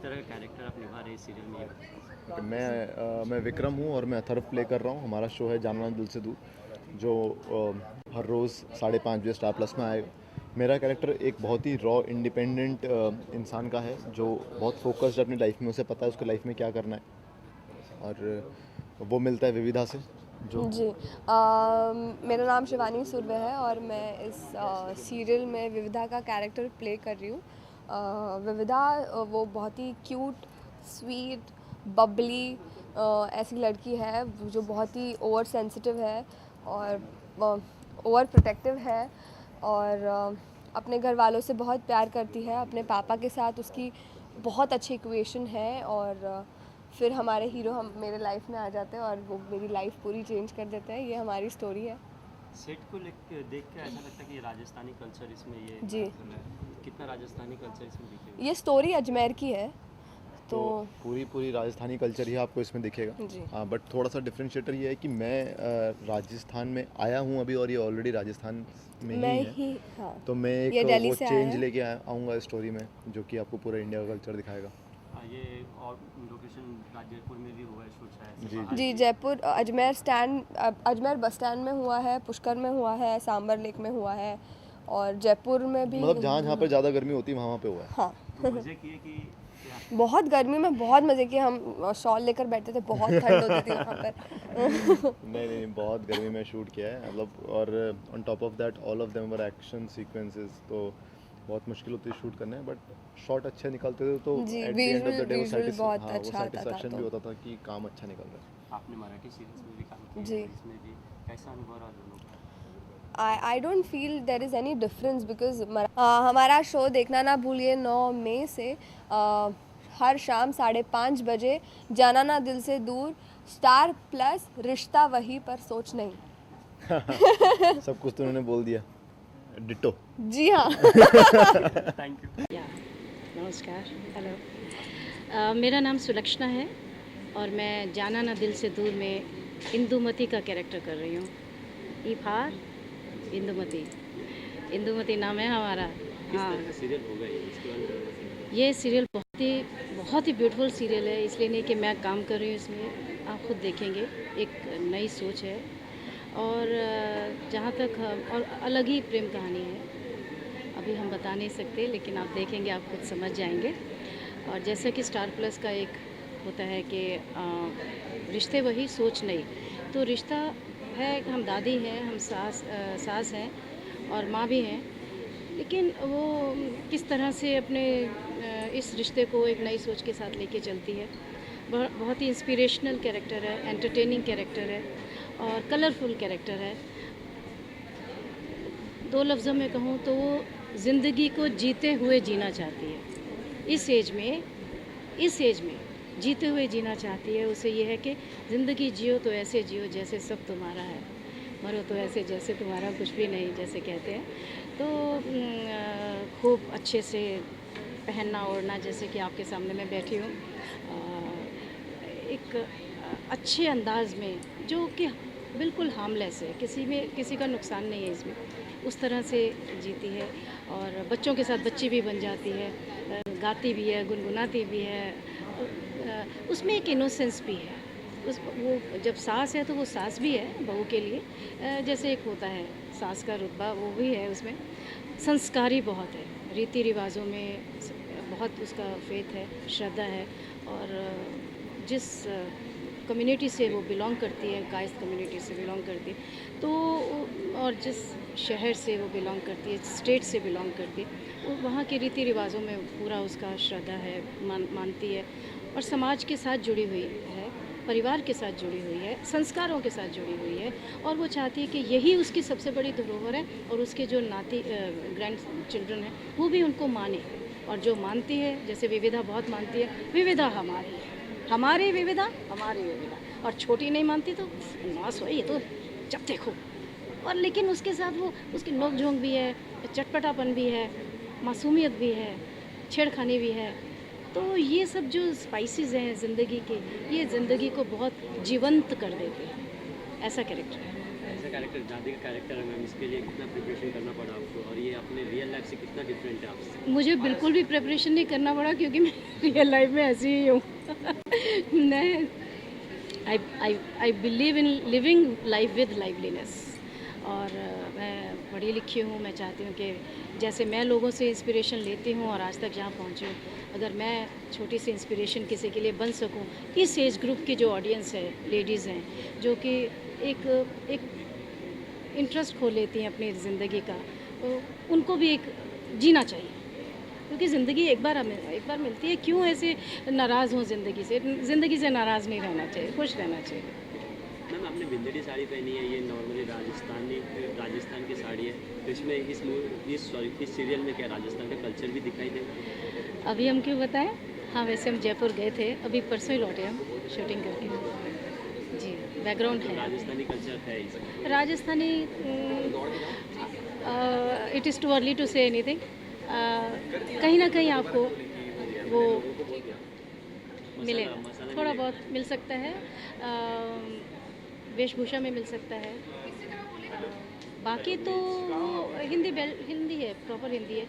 तरह का कैरेक्टर आप निभा रहे हैं सीरियल में, ये बताइए। मैं विक्रम हूँ और मैं अथर्व प्ले कर रहा हूँ। हमारा शो है जाना ना दिल से दूर, जो हर रोज़ 5:30 बजे स्टार प्लस में आएगा। मेरा कैरेक्टर एक बहुत ही रॉ इंडिपेंडेंट इंसान का है, जो बहुत फोकस्ड अपनी लाइफ में, उसे पता है उसको लाइफ में क्या करना है, और वो मिलता है विविधा से जो जी। मेरा नाम शिवानी सुर्वे है और मैं इस सीरियल में विविधा का कैरेक्टर प्ले कर रही हूँ। विविधा वो बहुत ही क्यूट, स्वीट, बबली ऐसी लड़की है जो बहुत ही ओवर सेंसिटिव है और ओवर प्रोटेक्टिव है, और अपने घर वालों से बहुत प्यार करती है। अपने पापा के साथ उसकी बहुत अच्छी इक्वेशन है, और फिर हमारे हीरो हम मेरे लाइफ में आ जाते हैं और वो मेरी लाइफ पूरी चेंज कर देते हैं। ये हमारी स्टोरी है। सेट को देख के ऐसा लगता है कि ये राजस्थानी कल्चर इसमें ये जी। कितना राजस्थानी कल्चर इसमें दिखेगा। ये स्टोरी अजमेर की है, तो तो पूरी राजस्थानी कल्चर ही आपको इसमें दिखेगा। जी। हाँ, बट थोड़ा सा डिफरेंशिएटर ये है कि मैं राजस्थान में आया हूँ अभी, और ये ऑलरेडी राजस्थान में मैं ही है। ही हाँ तो मैं ये एक दिल्ली वो से आया चेंज है। लेके आऊँगा स्टोरी में, जो कि आपको पूरा इंडिया का कल्चर दिखाएगा। ये और लोकेशन जयपुर में भी हुआ है शूट शायद। जी, जी, जयपुर अजमेर बस स्टैंड में हुआ है, पुष्कर में हुआ है, सांबर लेक में हुआ है, और जयपुर में भी। मतलब जहाँ पर ज़्यादा गर्मी होती है वहाँ पे हुआ है। हाँ। तो मजे किए कि क्या? बहुत गर्मी में बहुत मज़े किए। हम शॉल लेकर बैठते थे, बहुत ठंड होती थी वहाँ पर। नहीं, बहुत गर्मी में शूट किया है, मतलब। और on top of that all of them were action sequences, तो बहुत मुश्किल होती है शूट करने, बट शॉट अच्छे निकलते थे, तो जी, at the end of the day visual बहुत वो अच्छा आता था। सेटिस्फैक्शन तो भी होता था कि काम अच्छा निकल रहा है। आपने मराठी सीरीज में भी काम किया जी। है, इसमें भी कैसा अनुभव रहा दोनों का? I don't feel there is any difference because हमारा शो देखना ना भूलिए 9 मई से हर शाम 5:30 बजे जाना ना दिल से दूर, स्टार प्लस, रिश्ता वही पर सोच नहीं। सब कुछ तो उन्होंने बोल दिया, डिट्टो। जी हाँ। Thank you. या नमस्कार, हेलो। मेरा नाम सुलक्षणा है और मैं जाना ना दिल से दूर में इंदुमती का कैरेक्टर कर रही हूँ। ईफार इंदुमती नाम है हमारा। किस तरह का सीरियल होगा ये, इसके बारे में बताइए। ये सीरियल बहुत ही ब्यूटीफुल सीरियल है, इसलिए नहीं कि मैं काम कर रही हूँ इसमें, आप खुद देखेंगे। एक नई सोच है और जहाँ तक और अलग ही प्रेम कहानी है। अभी हम बता नहीं सकते, लेकिन आप देखेंगे आप खुद समझ जाएंगे। और जैसा कि स्टार प्लस का एक होता है कि रिश्ते वही सोच नहीं, तो रिश्ता है, हम दादी हैं, हम सास हैं और माँ भी हैं, लेकिन वो किस तरह से अपने इस रिश्ते को एक नई सोच के साथ लेके चलती है। बहुत ही इंस्पिरेशनल कैरेक्टर है, एंटरटेनिंग कैरेक्टर है और कलरफुल कैरेक्टर है। 2 लफ्ज़ों में कहूँ तो वो ज़िंदगी को जीते हुए जीना चाहती है। इस एज में जीते हुए जीना चाहती है। उसे ये है कि ज़िंदगी जियो तो ऐसे जियो जैसे सब तुम्हारा है, मरो तो ऐसे जैसे तुम्हारा कुछ भी नहीं, जैसे कहते हैं। तो खूब अच्छे से पहनना ओढ़ना, जैसे कि आपके सामने मैं बैठी हूँ, एक अच्छे अंदाज में, जो कि बिल्कुल हार्मलेस है, किसी का नुकसान नहीं है इसमें, उस तरह से जीती है। और बच्चों के साथ बच्ची भी बन जाती है, गाती भी है, गुनगुनाती भी है। उसमें एक इनोसेंस भी है। वो जब सास है तो वो सास भी है बहू के लिए, जैसे एक होता है सास का रुतबा, वो भी है उसमें। संस्कारी बहुत है, रीति रिवाजों में बहुत उसका फेथ है, श्रद्धा है। और जिस कम्युनिटी से वो बिलोंग करती है, कायस्थ कम्युनिटी से बिलोंग करती है, तो और जिस शहर से वो बिलोंग करती है, स्टेट से बिलोंग करती है, वो वहाँ के रीति रिवाजों में पूरा उसका श्रद्धा है, मानती है और समाज के साथ जुड़ी हुई है, परिवार के साथ जुड़ी हुई है, संस्कारों के साथ जुड़ी हुई है। और वो चाहती है कि यही उसकी सबसे बड़ी धरोहर है, और उसके जो ग्रैंड चिल्ड्रन हैं वो भी उनको माने। और जो मानती है, जैसे विविधा बहुत मानती है, विविधा हमारी विविधा, और छोटी नहीं मानती तो नास हो, ये तो जब देखो। और लेकिन उसके साथ वो उसकी नोक झोंक भी है, चटपटापन भी है, मासूमियत भी है, छेड़खानी भी है। तो ये सब जो स्पाइसेस हैं ज़िंदगी के, ये ज़िंदगी को बहुत जीवंत कर देते हैं। ऐसा कैरेक्टर है। कैरेक्टर दादी का कैरेक्टर है मैम, इसके लिए कितना प्रिपरेशन करना पड़ा आपको और ये अपने रियल लाइफ से कितना डिफरेंट है आपसे? मुझे बिल्कुल भी प्रिपरेशन नहीं करना पड़ा क्योंकि मैं रियल लाइफ में ऐसी ही हूँ। मैं I believe in living life with liveliness. और मैं पढ़ी लिखी हूँ। मैं चाहती हूँ कि जैसे मैं लोगों से इंस्पिरेशन लेती हूँ और आज तक जहाँ पहुँची हूँ, अगर मैं छोटी सी इंस्पिरेशन किसी के लिए बन सकूँ, इस एज ग्रुप की जो ऑडियंस है, लेडीज़ हैं जो कि एक इंटरेस्ट खो लेती हैं अपनी ज़िंदगी का, तो उनको भी एक जीना चाहिए क्योंकि ज़िंदगी एक बार मिलती है। क्यों ऐसे नाराज़ हों ज़िंदगी से नाराज़ नहीं रहना चाहिए, खुश रहना चाहिए। मैम आपने बिंदड़ी साड़ी पहनी है, ये नॉर्मली राजस्थान की साड़ी है, तो इसमें इस सीरियल में क्या राजस्थान का कल्चर भी दिखाई देगा? अभी हम क्यों बताएं? हाँ, वैसे हम जयपुर गए थे, अभी परसों ही लौटे हम शूटिंग करके। जी, बैकग्राउंड है राजस्थानी कल्चर है इसमें? Rajasthani. It is too early to say anything. कहीं ना कहीं आपको वो मिलेगा, थोड़ा बहुत मिल सकता है, वेशभूषा में मिल सकता है। बाकी तो हिंदी है, प्रॉपर हिंदी है,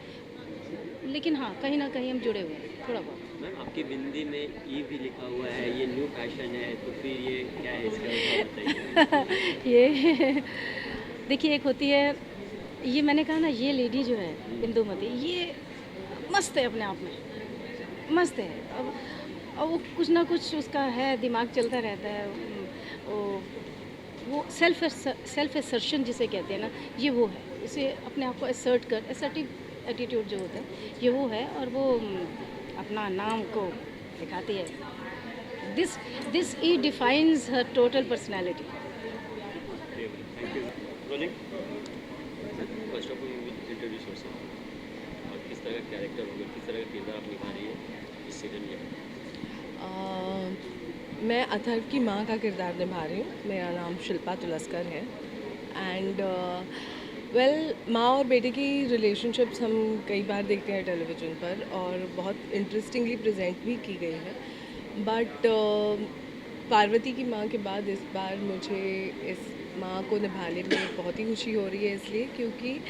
लेकिन हाँ कहीं ना कहीं हम जुड़े हुए हैं थोड़ा बहुत। मैम आपकी बिंदी में ई भी लिखा हुआ है, ये न्यू फैशन है, तो फिर ये क्या है, इसका बताइए। ये देखिए, एक होती है, ये मैंने कहा ना, ये लेडी जो है इंदुमती, ये मस्त है, अपने आप में मस्त है। अब वो कुछ ना कुछ उसका है, दिमाग चलता रहता है। वो सेल्फ असर्शन जिसे कहते हैं ना, ये वो है, इसे अपने आप को असर्टिव एटीट्यूड जो होता है, ये वो है। और वो अपना नाम को दिखाती है। This E defines her total personality. Thank you. Rolling. First of all you will introduce yourself और किस तरह का कैरेक्टर होगा, किस तरह का किरदार आप निभा रही है इस सीरियल में? मैं अथर्व की माँ का किरदार निभा रही हूँ। मेरा नाम शिल्पा तुलस्कर है। एंड माँ और बेटे की रिलेशनशिप्स हम कई बार देखते हैं टेलीविज़न पर और बहुत इंटरेस्टिंगली प्रेजेंट भी की गई है। बट पार्वती की माँ के बाद इस बार मुझे इस माँ को निभाने में बहुत ही खुशी हो रही है, इसलिए क्योंकि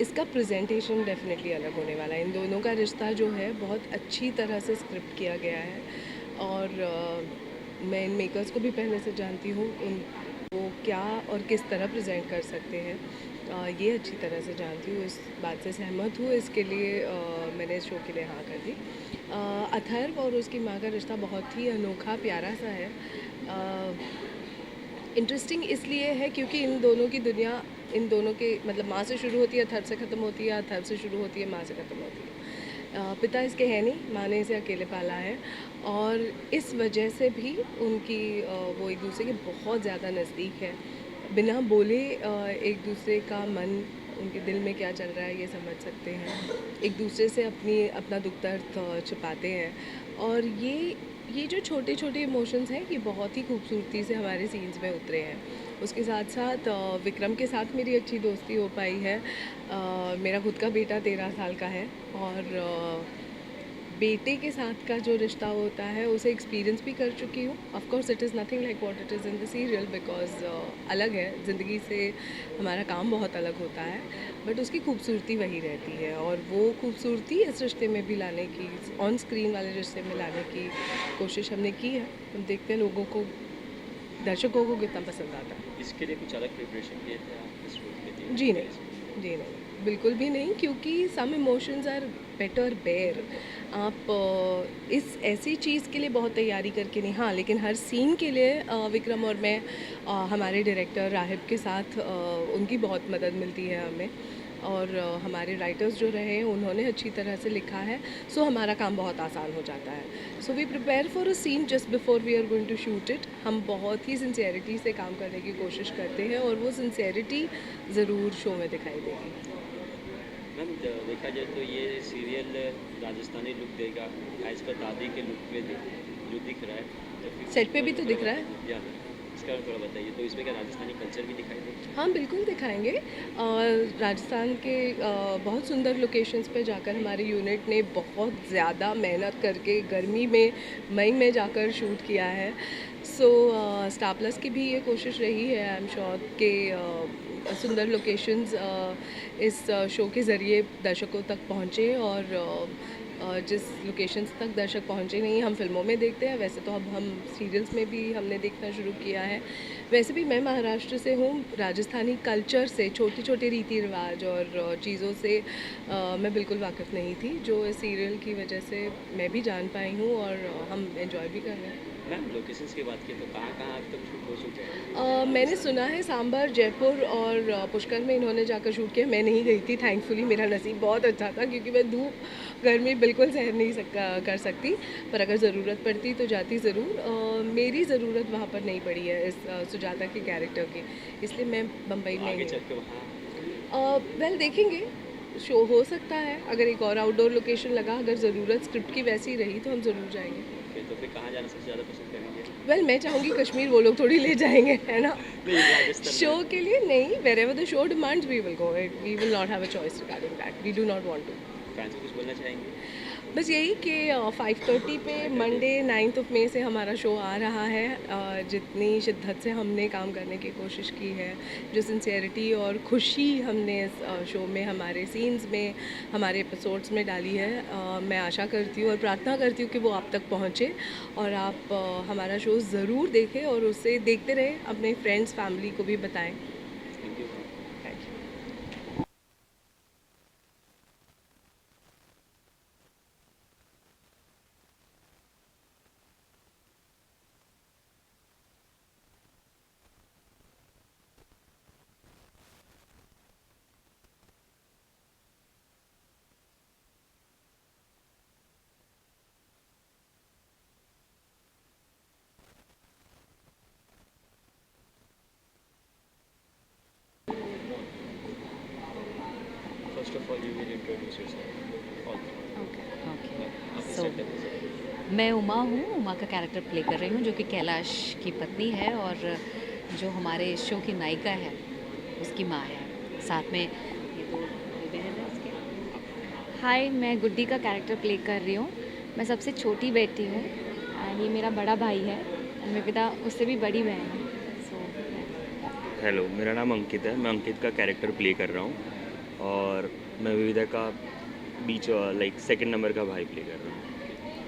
इसका प्रेजेंटेशन डेफिनेटली अलग होने वाला है। इन दोनों का रिश्ता जो है बहुत अच्छी तरह से स्क्रिप्ट किया गया है और मैं इन मेकर्स को भी पहले से जानती हूँ, वो क्या और किस तरह प्रेजेंट कर सकते हैं, ये अच्छी तरह से जानती हूँ। इस बात से सहमत हूँ, इसके लिए मैंने इस शो के लिए हाँ कर दी। अथर्व और उसकी माँ का रिश्ता बहुत ही अनोखा प्यारा सा है। इंटरेस्टिंग इसलिए है क्योंकि इन दोनों की दुनिया, इन दोनों के मतलब माँ से शुरू होती है, अथर्व से ख़त्म होती है, अथर्व से शुरू होती है, माँ से ख़त्म होती है। पिता इसके है नहीं, माँ ने इसे अकेले पाला है और इस वजह से भी उनकी वो एक दूसरे के बहुत ज़्यादा नज़दीक है। बिना बोले एक दूसरे का मन, उनके दिल में क्या चल रहा है ये समझ सकते हैं। एक दूसरे से अपना दुख दर्द छिपाते हैं और ये जो छोटे छोटे इमोशंस हैं, ये बहुत ही खूबसूरती से हमारे सीन्स में उतरे हैं। उसके साथ साथ विक्रम के साथ मेरी अच्छी दोस्ती हो पाई है। मेरा खुद का बेटा 13 साल का है और बेटे के साथ का जो रिश्ता होता है उसे एक्सपीरियंस भी कर चुकी हूँ। Of course it is nothing like what it is in the serial, because अलग है, ज़िंदगी से हमारा काम बहुत अलग होता है, बट उसकी खूबसूरती वही रहती है और वो खूबसूरती इस रिश्ते में भी लाने की, ऑन स्क्रीन वाले रिश्ते में लाने की कोशिश हमने की है। हम देखते हैं लोगों को, दर्शकों को कितना पसंद आता है। इसके लिए कुछ अलग प्रिपरेशन किए थे आप इस शूट के लिए? जी नहीं, बिल्कुल भी नहीं, क्योंकि some emotions are better bare. आप इस ऐसी चीज़ के लिए बहुत तैयारी करके नहीं, हाँ लेकिन हर सीन के लिए विक्रम और मैं हमारे डायरेक्टर राहिब के साथ उनकी बहुत मदद मिलती है हमें, और हमारे राइटर्स जो रहे हैं उन्होंने अच्छी तरह से लिखा है, सो हमारा काम बहुत आसान हो जाता है। So we prepare for a scene just before we are going to shoot it. हम बहुत ही सिंसियरिटी से काम करने की कोशिश करते हैं और वो सिंसियरिटी ज़रूर शो में दिखाई देगी। मैम देखा जाए तो ये सीरियल राजस्थानी लुक देगा, एज पर दादी के लुक पे जो दिख रहा है, तो सेट पे भी तो दिख रहा है। या इसका थोड़ा बताइए, तो इसमें क्या राजस्थानी कल्चर भी दिखाई देगा? हाँ, बिल्कुल दिखाएँगे। राजस्थान के बहुत सुंदर लोकेशंस पे जाकर हमारे यूनिट ने बहुत ज़्यादा मेहनत करके गर्मी में मई में जाकर शूट किया है। सो स्टार प्लस की भी ये कोशिश रही है, आई एम श्योर कि सुंदर लोकेशंस इस शो के ज़रिए दर्शकों तक पहुँचे और जिस लोकेशंस तक दर्शक पहुँचे नहीं, हम फिल्मों में देखते हैं, वैसे तो अब हम सीरियल्स में भी हमने देखना शुरू किया है। वैसे भी मैं महाराष्ट्र से हूँ, राजस्थानी कल्चर से, छोटे छोटे रीति रिवाज और चीज़ों से मैं बिल्कुल वाकिफ़ नहीं थी, जो इस सीरियल की वजह से मैं भी जान पाई हूँ और हम एंजॉय भी कर रहे हैं। मैम लोकेशंस की बात की तो कहाँ अब तक शूट हो चुके हैं? मैंने सुना है सांभर, जयपुर और पुष्कर में इन्होंने जाकर शूट किया। मैं नहीं गई थी, थैंकफुली मेरा नसीब बहुत अच्छा था क्योंकि मैं धूप गर्मी बिल्कुल सहन नहीं कर सकती, पर अगर ज़रूरत पड़ती तो जाती ज़रूर। मेरी ज़रूरत वहाँ पर नहीं पड़ी है इस सुजाता के कैरेक्टर की, इसलिए मैं बम्बई में आगे ही चल के वहाँ वेल देखेंगे, शो हो सकता है। अगर एक और आउटडोर लोकेशन लगा, अगर ज़रूरत स्क्रिप्ट की वैसी रही तो हम ज़रूर जाएंगे। तो फिर कहाँ जाना सबसे ज़्यादा पसंद करेंगे? वेल मैं चाहूँगी कश्मीर, वो लोग थोड़ी ले जाएंगे, है ना। नहीं, राजस्थान शो के लिए नहीं, wherever the show demands we will go. We will not have a choice regarding that. We do not want to. Fans को कुछ बोलना चाहेंगे? बस यही कि 5:30 पे मंडे 9th of May से हमारा शो आ रहा है। जितनी शिद्दत से हमने काम करने की कोशिश की है, जो सिंसियरिटी और खुशी हमने इस शो में, हमारे सीन्स में, हमारे एपिसोड्स में डाली है, मैं आशा करती हूँ और प्रार्थना करती हूँ कि वो आप तक पहुँचे और आप हमारा शो ज़रूर देखें और उसे देखते रहें, अपने फ्रेंड्स फैमिली को भी बताएं। Thank you. Thank you. First of all you will introduce yourself. All okay so so मैं उमा हूँ, उमा का कैरेक्टर प्ले कर रही हूँ जो कि कैलाश की पत्नी है और जो हमारे शो की नायिका है उसकी माँ है। साथ में ये दो बहन है उसके। हाय, मैं गुड्डी का कैरेक्टर प्ले कर रही हूँ। मैं सबसे छोटी बेटी हूँ एंड ये मेरा बड़ा भाई है एंड मेरे पिता उससे भी बड़ी बहन है। सो हेलो, मेरा नाम अंकित है। मैं अंकित का कैरेक्टर प्ले कर रहा हूँ और मैं विविधा का बीच लाइक सेकंड नंबर का भाई प्ले कर रहा हूँ।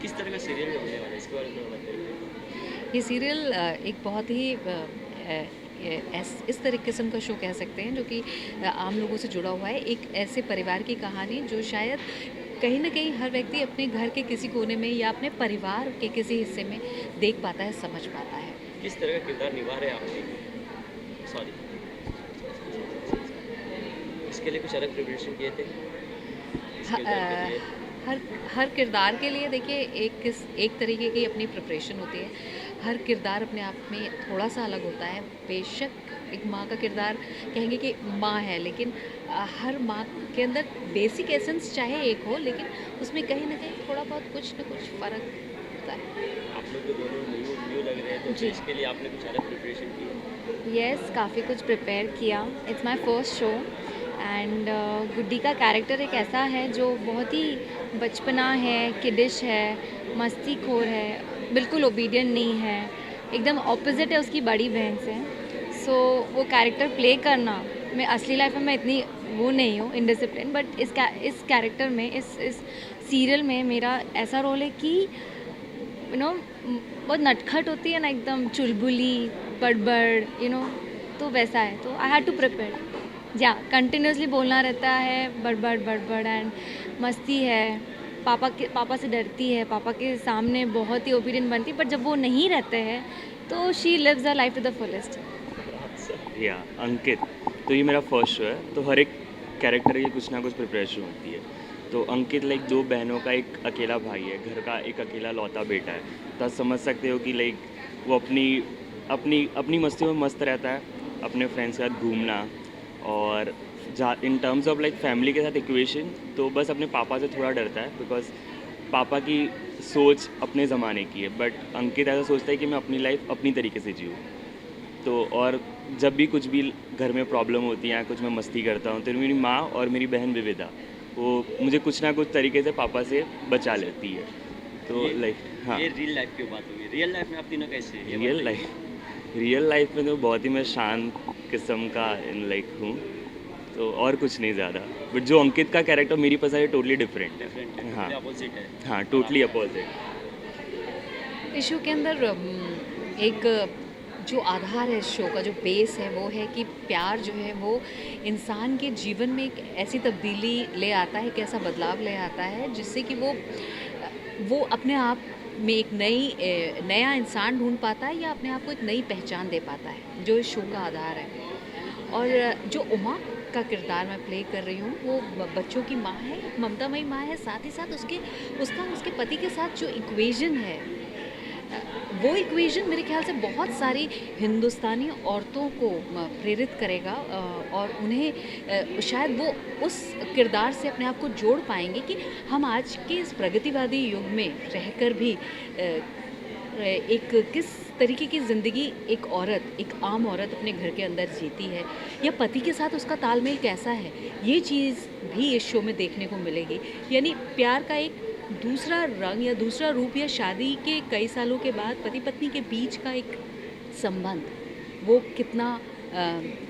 किस तरह का सीरियल होने वाला है, इसके बारे में थोड़ा बताइए। ये सीरियल एक बहुत ही इस तरह किस्म का शो कह सकते हैं जो कि आम लोगों से जुड़ा हुआ है। एक ऐसे परिवार की कहानी जो शायद कहीं ना कहीं हर व्यक्ति अपने घर के किसी कोने में या अपने परिवार के किसी हिस्से में देख पाता है, समझ पाता है। किस तरह का किरदार निभा रहे हैं आपने? सॉरी, इसके लिए कुछ अलग प्रिपरेशन किए थे? इस किरदार के लिए? हर किरदार के लिए देखिए एक तरीके की अपनी प्रिपरेशन होती है। हर किरदार अपने आप में थोड़ा सा अलग होता है। बेशक एक माँ का किरदार कहेंगे कि माँ है, लेकिन हर माँ के अंदर बेसिक एसेंस चाहे एक हो, लेकिन उसमें कहीं ना कहीं थोड़ा बहुत कुछ ना कुछ फ़र्क होता है। आप लोग तो दोनों न्यू लग रहे हैं, तो जी। इसके लिए आपने कुछ अलग प्रिपरेशन की? यस, काफ़ी कुछ प्रिपेयर किया। It's my first show and Guddi का कैरेक्टर एक ऐसा है जो बहुत ही बचपना है, किडिश है, मस्तीखोर है, बिल्कुल ओबीडियंट नहीं है, एकदम ऑपोजिट है उसकी बड़ी बहन से। सो वो कैरेक्टर प्ले करना, मैं असली लाइफ में मैं इतनी वो नहीं हूँ इनडिसिप्लिन, बट इस कैरेक्टर में, इस सीरियल में मेरा ऐसा रोल है कि यू नो बहुत नटखट होती है ना, एकदम चुलबुली, बड़बड़, यू नो, तो वैसा है। तो आई हैड टू प्रिपेयर। या कंटिन्यूसली बोलना रहता है, बड़बड़ एंड मस्ती है, पापा से डरती है, पापा के सामने बहुत ही ओबीडियंट बनती है, पर जब वो नहीं रहते हैं तो she lives her life to the fullest. या अंकित, तो ये मेरा फर्स्ट शो है, तो हर एक कैरेक्टर की कुछ ना कुछ प्रिपरेशन होती है। तो अंकित लाइक दो बहनों का एक अकेला भाई है, घर का एक अकेला लौता बेटा है। तो आप समझ सकते हो कि लाइक वो अपनी मस्तियों में मस्त रहता है, अपने फ्रेंड्स के साथ घूमना और in terms of like family के साथ इक्वेशन, तो बस अपने पापा से थोड़ा डरता है बिकॉज पापा की सोच अपने ज़माने की है। बट अंकित ऐसा सोचता है कि मैं अपनी लाइफ अपनी तरीके से जीऊँ। तो और जब भी कुछ भी घर में प्रॉब्लम होती है या कुछ मैं मस्ती करता हूँ तो मेरी माँ और मेरी बहन विविधा वो मुझे कुछ ना कुछ तरीके से पापा से बचा लेती है। तो लाइक हाँ, ये रियल लाइफ की बात होगी। रियल लाइफ में आप तीनों कैसे हैं? ये रियल लाइफ में तो बहुत ही मैं शांत किस्म का लाइक हूँ, तो और कुछ नहीं ज़्यादा। बट जो अंकित का कैरेक्टर मेरी पसंद है टोटली डिफरेंट है। डिफरेंट है, हाँ अपोजिट है। हाँ, टोटली अपोजिट। इस शो के अंदर एक जो आधार है इस शो का, जो बेस है वो है कि प्यार जो है वो इंसान के जीवन में एक ऐसी तब्दीली ले आता है, एक ऐसा बदलाव ले आता है जिससे कि वो अपने आप में एक नया इंसान ढूंढ पाता है या अपने आप को एक नई पहचान दे पाता है, जो इस शो का आधार है। और जो उमा का किरदार मैं प्ले कर रही हूँ वो बच्चों की माँ है, एक ममतामयी माँ है, साथ ही साथ उसके पति के साथ जो इक्वेशन है वो इक्वेशन मेरे ख्याल से बहुत सारी हिंदुस्तानी औरतों को प्रेरित करेगा और उन्हें शायद वो उस किरदार से अपने आप को जोड़ पाएंगे कि हम आज के इस प्रगतिवादी युग में रहकर भी एक किस तरीके की ज़िंदगी एक आम औरत अपने घर के अंदर जीती है, या पति के साथ उसका तालमेल कैसा है, ये चीज़ भी इस शो में देखने को मिलेगी। यानी प्यार का एक दूसरा रंग या दूसरा रूप, या शादी के कई सालों के बाद पति पत्नी के बीच का एक संबंध वो कितना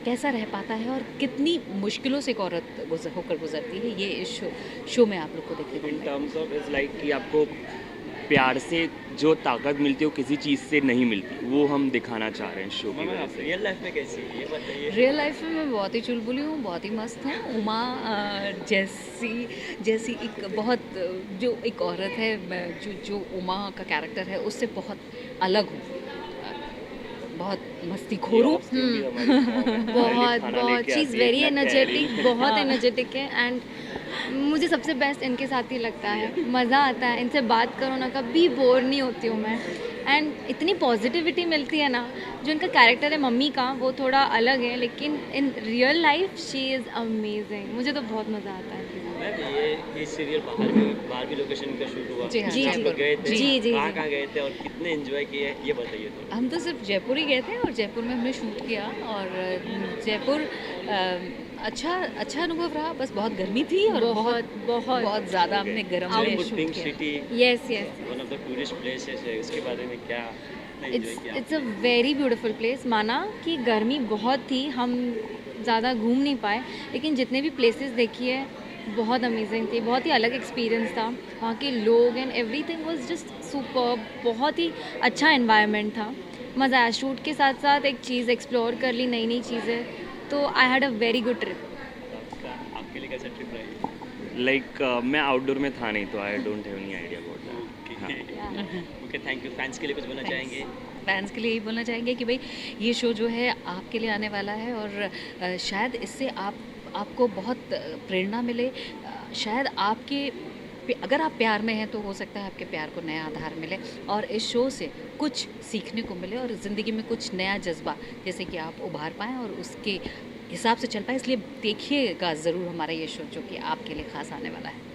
कैसा रह पाता है और कितनी मुश्किलों से एक औरत होकर गुजरती है, ये इस शो में आप लोग को देखने को इन मिलेगा। टर्म्स ऑफ इज़ लाइक कि आपको प्यार से जो ताकत मिलती है वो किसी चीज़ से नहीं मिलती, वो हम दिखाना चाह रहे हैं शो की वजह से। रियल लाइफ में कैसी है ये बताइए। रियल लाइफ में मैं बहुत ही चुलबुली हूँ, बहुत ही मस्त हूँ। उमा जैसी एक बहुत जो एक औरत है, जो उमा का कैरेक्टर है उससे बहुत अलग हूँ, बहुत मस्तीखोर हूँ। बहुत शी इज़ वेरी एनर्जेटिक, बहुत एनर्जेटिक है। एंड मुझे सबसे बेस्ट इनके साथ ही लगता है, मज़ा आता है इनसे बात करो ना, कभी बोर नहीं होती हूँ मैं। एंड इतनी पॉजिटिविटी मिलती है ना, जो इनका कैरेक्टर है मम्मी का वो थोड़ा अलग है, लेकिन in real life she is amazing. मुझे तो बहुत मज़ा आता है। मैम ये सीरियल बाहर भी लोकेशन का शूट हुआ। जी हाँ, जी, आप जी। लोग गए थे? जी, जी, कहाँ जी। कहाँ गए थे और कितने एंजॉय किए ये बताइए तो। हम तो सिर्फ जयपुर ही गए थे और जयपुर में हमने शूट किया, और जयपुर अच्छा अनुभव रहा। बस बहुत गर्मी थी और बहुत ज़्यादा हमने गर्म में जयपुर शूट पिंक किया। City yes yes, one of the tourist places है, उसके बारे में क्या एंजॉय किया? It's a very beautiful place. माना कि गर्मी बहुत थी, हम ज़्यादा घूम नहीं पाए, लेकिन जितने भी प्लेसेस देखी है बहुत अमेजिंग थी, बहुत ही अलग एक्सपीरियंस था। वहाँ के लोग and everything was just superb, बहुत ही अच्छा एनवायरनमेंट था, मज़ा आया। शूट के साथ साथ एक चीज़ एक्सप्लोर कर ली, नई नई चीज़ें, तो I had a very good trip. आपके लिए कैसा ट्रिप रही? लाइक मैं आउटडोर में था नहीं, तो I don't have any idea about that. Okay, thank you. Fans के लिए कुछ बोलना चाहेंगे? फैंस के लिए यही बोलना चाहेंगे कि भाई ये शो जो है आपके लिए आने वाला है, और शायद इससे आपको बहुत प्रेरणा मिले। शायद अगर आप प्यार में हैं तो हो सकता है आपके प्यार को नया आधार मिले, और इस शो से कुछ सीखने को मिले और ज़िंदगी में कुछ नया जज्बा जैसे कि आप उभार पाएँ और उसके हिसाब से चल पाए। इसलिए देखिएगा ज़रूर हमारा ये शो, जो कि आपके लिए ख़ास आने वाला है।